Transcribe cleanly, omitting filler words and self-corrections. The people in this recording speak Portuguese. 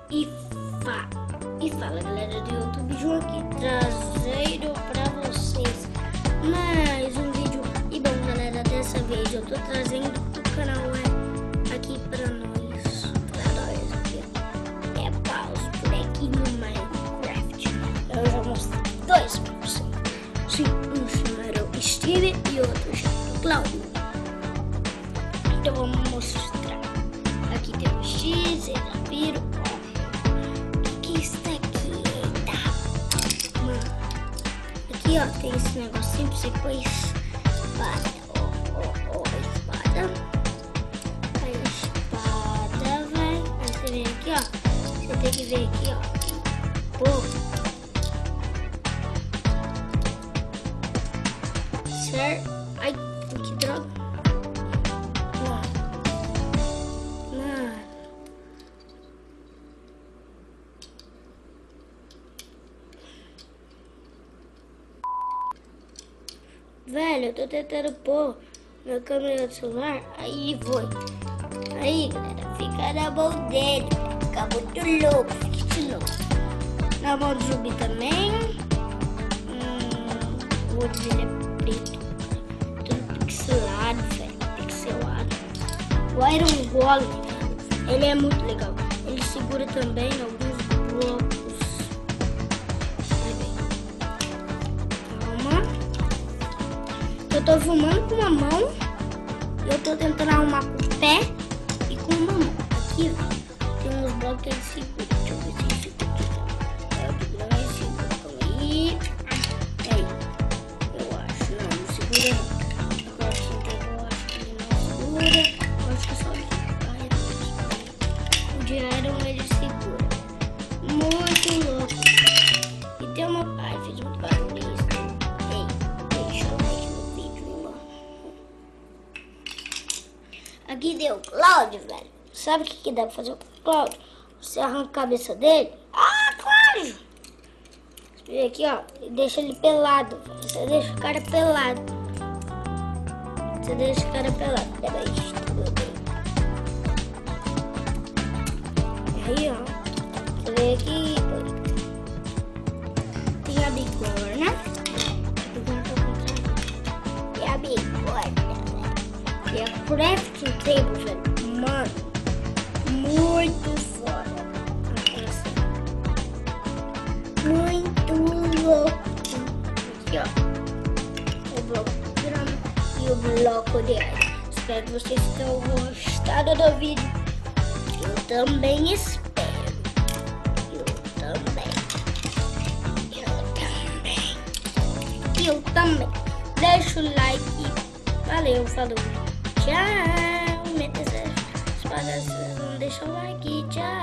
E fala galera do YouTube, João aqui trazendo pra vocês mais um vídeo. E bom galera, dessa vez eu tô trazendo do canal aqui pra nós aqui, é Paus Bonequinho Minecraft. Eu já mostrei dois pra vocês. Sim, um chamaram Steve e outro chamaram Cláudio. Então vamos mostrar. Aqui tem o X, ele vira aqui, ó, tem esse negocinho pra você pôr espada. Espada. A espada, velho. Aí você vem aqui, ó. Você tem que ver aqui, ó. Pô. Certo? Ai, que droga. Velho, eu tô tentando pôr na câmera do celular, aí foi. Aí, galera, fica na mão dele, fica muito louco, fica louco. Na mão do Zumbi também. O olho dele é preto, tudo pixelado, velho, pixelado. O Iron Golem, ele é muito legal. Ele segura também alguns blocos. Eu tô filmando com uma mão, eu tô tentando arrumar com o pé e com uma mão. Aqui, ó, tem uns blocos que ele segura. Deixa eu ver se ele segura aqui. É o que não segura. Calma aí. Aí, eu acho. Não segura não. Agora sim, eu acho que ele não segura. Eu acho que só o de Iron ele segura. Muito louco. E tem uma... Ai, fez muito barulho isso. Aqui deu o Cláudio, velho. Sabe o que dá pra fazer com o Cláudio? Você arranca a cabeça dele. Ah, Cláudio! Você vê aqui, ó. E deixa ele pelado. Você deixa o cara pelado. Você deixa o cara pelado. Pera aí. Aí, ó. Você vê aqui. Tem a bigorna. E a bigorna. E a crafting table, velho, mano, muito foda. Muito louco. Aqui, ó, o bloco de grama e o bloco de ar. Espero que vocês tenham gostado do vídeo. Eu também espero. Eu também. Deixa o like. Valeu, falou. Tchau. Meta essas espadas, não deixa o like. Tchau.